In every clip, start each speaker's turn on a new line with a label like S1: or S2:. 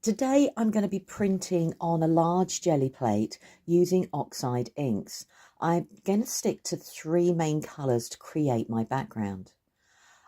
S1: Today I'm going to be printing on a large jelly plate using Oxide inks. I'm going to stick to three main colours to create my background.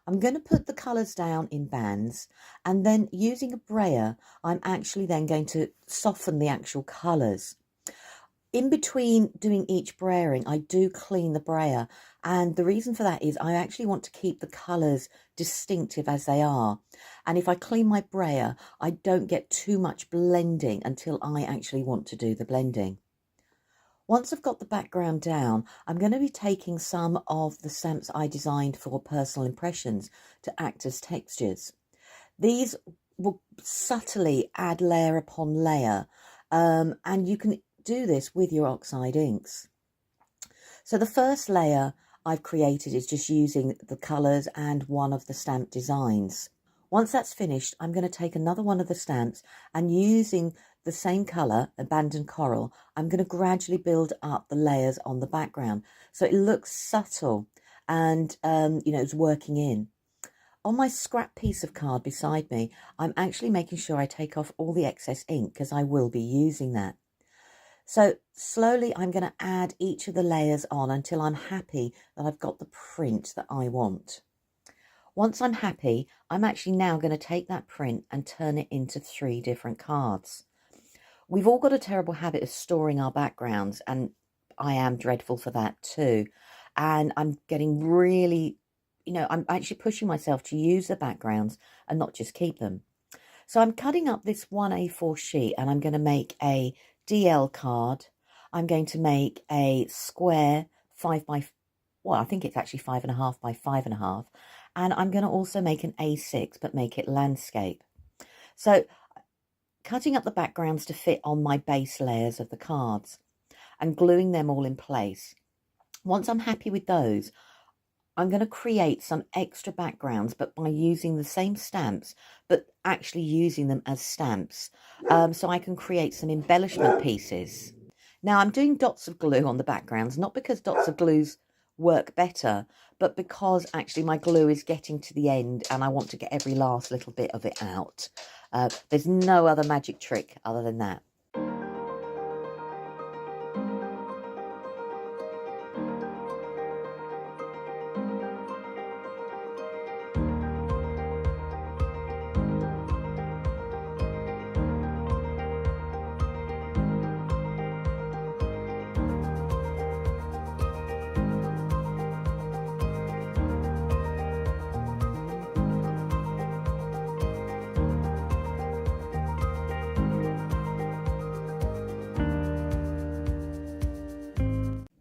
S1: I'm going to put the colours down in bands, and then using a brayer I'm actually then going to soften the actual colours. In between doing each brayering, I do clean the brayer, and the reason for that is I actually want to keep the colours distinctive as they are. And if I clean my brayer, I don't get too much blending until I actually want to do the blending. Once I've got the background down, I'm going to be taking some of the stamps I designed for personal impressions to act as textures. These will subtly add layer upon layer, and you can do this with your Oxide inks. So the first layer I've created is just using the colours and one of the stamp designs. Once that's finished, I'm going to take another one of the stamps, and using the same colour, abandoned coral, I'm going to gradually build up the layers on the background so it looks subtle and it's working in. On my scrap piece of card beside me, I'm actually making sure I take off all the excess ink because I will be using that. So slowly I'm going to add each of the layers on until I'm happy that I've got the print that I want. Once I'm happy, I'm actually now going to take that print and turn it into three different cards. We've all got a terrible habit of storing our backgrounds, and I am dreadful for that too. And I'm getting really, I'm actually pushing myself to use the backgrounds and not just keep them. So I'm cutting up this 1A4 sheet, and I'm going to make a DL card. I'm going to make a square I think it's actually 5.5 by 5.5. And I'm going to also make an A6, but make it landscape. So cutting up the backgrounds to fit on my base layers of the cards and gluing them all in place. Once I'm happy with those, I'm going to create some extra backgrounds, but by using the same stamps, but actually using them as stamps. So I can create some embellishment pieces. Now I'm doing dots of glue on the backgrounds, not because dots of glues work better, but because actually my glue is getting to the end and I want to get every last little bit of it out. There's no other magic trick other than that.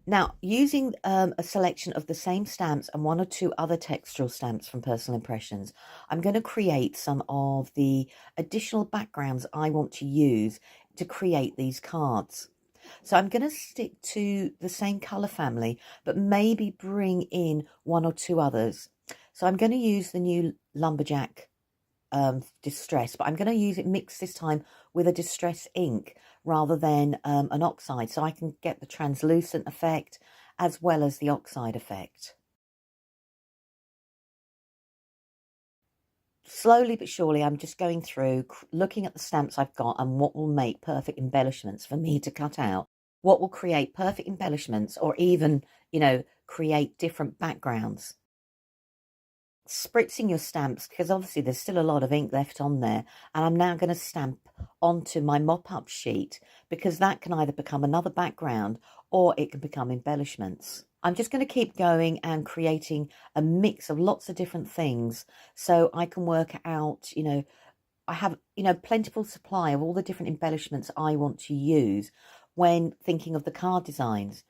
S1: Now, using a selection of the same stamps and one or two other textural stamps from Personal Impressions, I'm going to create some of the additional backgrounds I want to use to create these cards. So I'm going to stick to the same colour family, but maybe bring in one or two others. So I'm going to use the new Lumberjack distress, but I'm going to use it mixed this time with a distress ink rather than an oxide, so I can get the translucent effect as well as the oxide effect. Slowly but surely I'm just going through looking at the stamps I've got and what will make perfect embellishments for me to cut out, what will create perfect embellishments, or even create different backgrounds. Spritzing your stamps, because obviously there's still a lot of ink left on there, and I'm now going to stamp onto my mop-up sheet, because that can either become another background or it can become embellishments. I'm just going to keep going and creating a mix of lots of different things so I can work out, I have, plentiful supply of all the different embellishments I want to use when thinking of the card designs.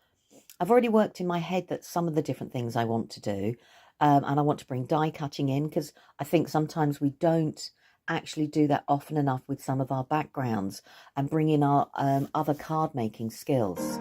S1: I've already worked in my head that some of the different things I want to do, and I want to bring die cutting in, because I think sometimes we don't actually do that often enough with some of our backgrounds, and bring in our other card making skills.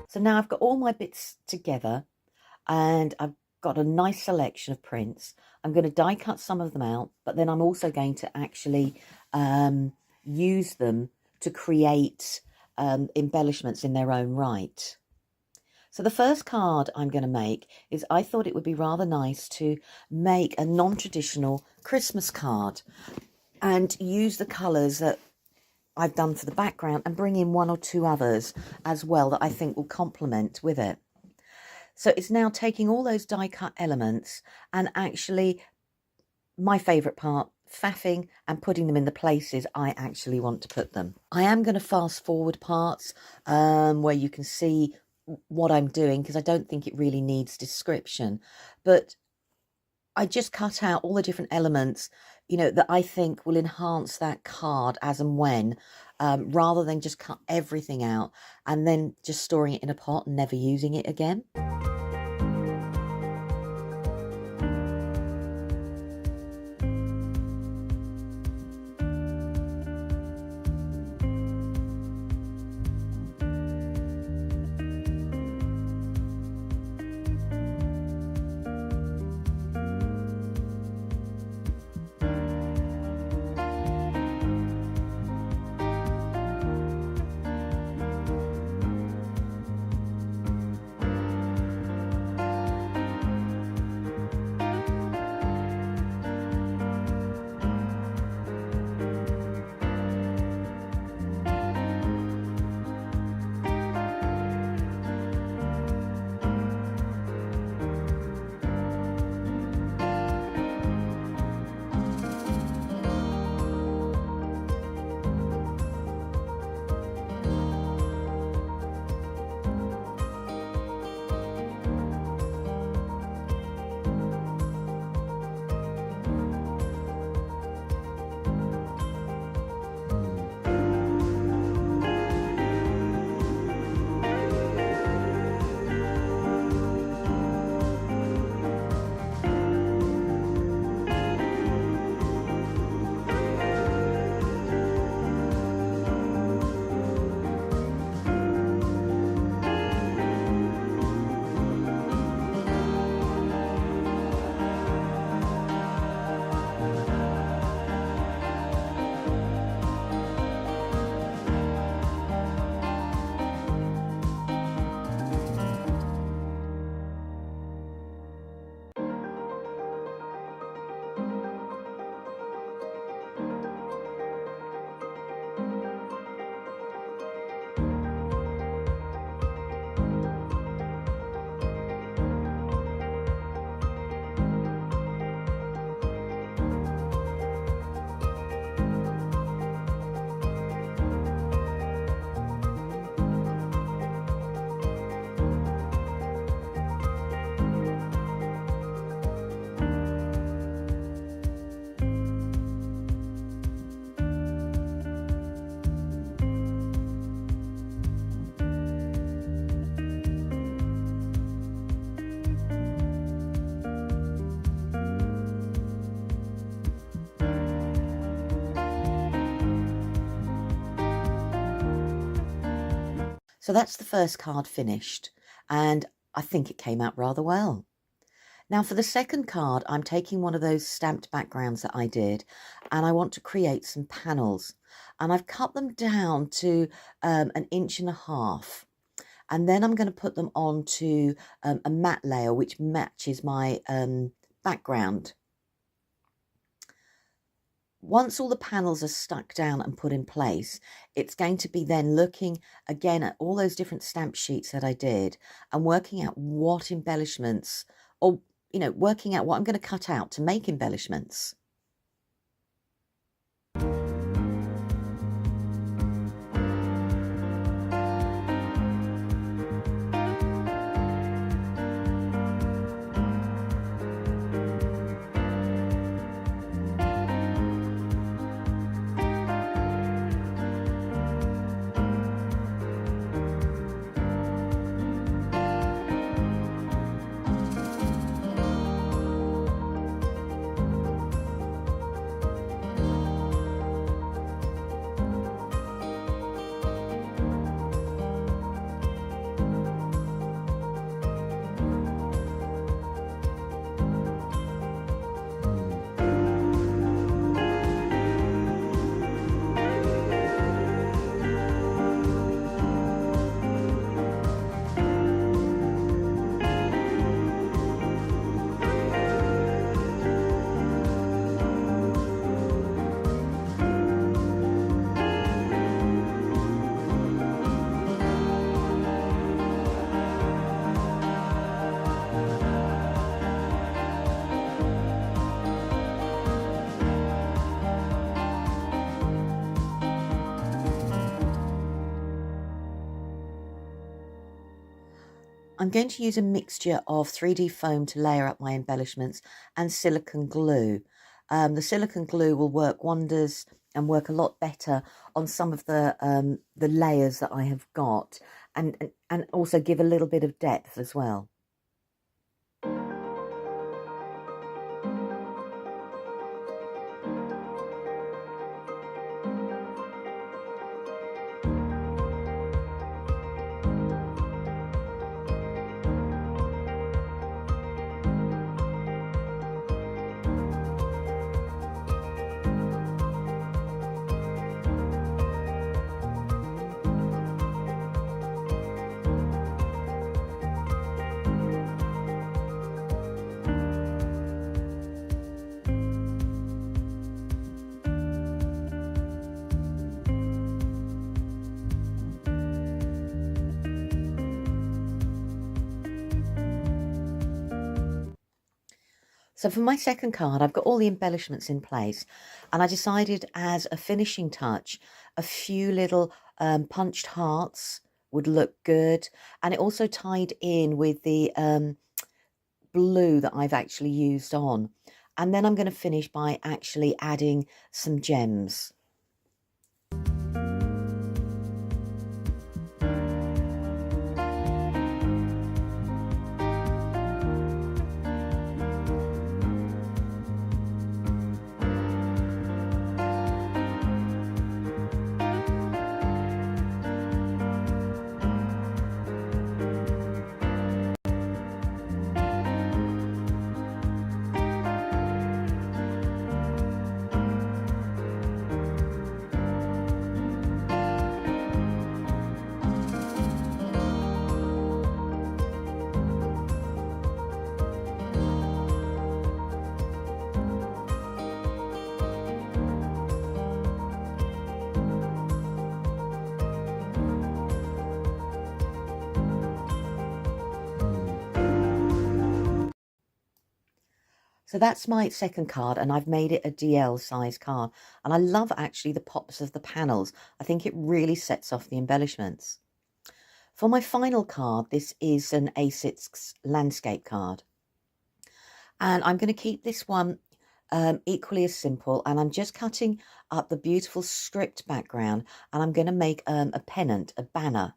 S1: So now I've got all my bits together and I've got a nice selection of prints. I'm going to die cut some of them out, but then I'm also going to actually use them to create embellishments in their own right. So the first card I'm going to make is, I thought it would be rather nice to make a non-traditional Christmas card and use the colours that I've done for the background and bring in one or two others as well that I think will complement with it. So it's now taking all those die cut elements and actually, my favourite part, faffing and putting them in the places I actually want to put them. I am going to fast forward parts where you can see what I'm doing, because I don't think it really needs description, but I just cut out all the different elements, you know, that I think will enhance that card as and when, rather than just cut everything out and then just storing it in a pot and never using it again. So that's the first card finished, and I think it came out rather well. Now for the second card, I'm taking one of those stamped backgrounds that I did, and I want to create some panels. And I've cut them down to 1.5 inches. And then I'm going to put them onto a matte layer which matches my background. Once all the panels are stuck down and put in place, it's going to be then looking again at all those different stamp sheets that I did and working out what embellishments, or, you know, working out what I'm going to cut out to make embellishments. I'm going to use a mixture of 3D foam to layer up my embellishments and silicone glue. The silicone glue will work wonders and work a lot better on some of the layers that I have got, and also give a little bit of depth as well. So for my second card, I've got all the embellishments in place, and I decided as a finishing touch, a few little punched hearts would look good, and it also tied in with the blue that I've actually used on. And then I'm going to finish by actually adding some gems. So that's my second card, and I've made it a DL size card. And I love actually the pops of the panels. I think it really sets off the embellishments. For my final card, this is an A6 landscape card. And I'm going to keep this one equally as simple. And I'm just cutting up the beautiful script background. And I'm going to make a pennant, a banner.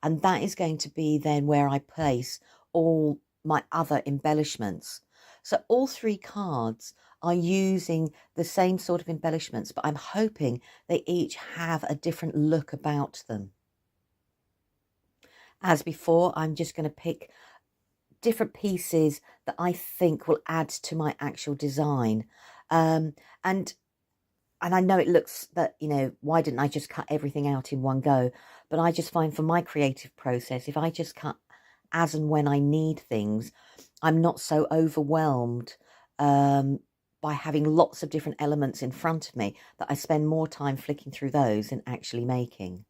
S1: And that is going to be then where I place all my other embellishments. So all three cards are using the same sort of embellishments, but I'm hoping they each have a different look about them. As before, I'm just going to pick different pieces that I think will add to my actual design. And I know it looks that, you know, why didn't I just cut everything out in one go? But I just find for my creative process, if I just cut as and when I need things, I'm not so overwhelmed by having lots of different elements in front of me that I spend more time flicking through those than actually making.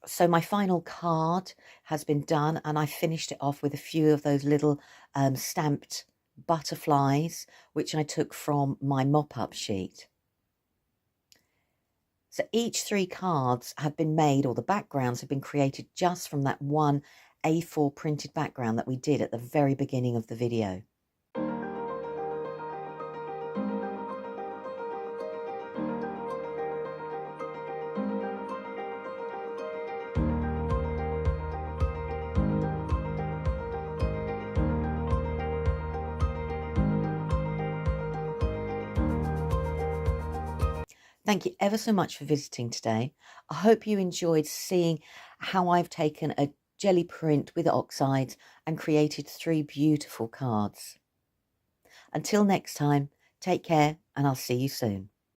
S1: So my final card has been done, and I finished it off with a few of those little stamped butterflies, which I took from my mop-up sheet. So each three cards have been made, or the backgrounds have been created just from that one A4 printed background that we did at the very beginning of the video. Thank you ever so much for visiting today. I hope you enjoyed seeing how I've taken a jelly print with oxides and created three beautiful cards. Until next time, take care, and I'll see you soon.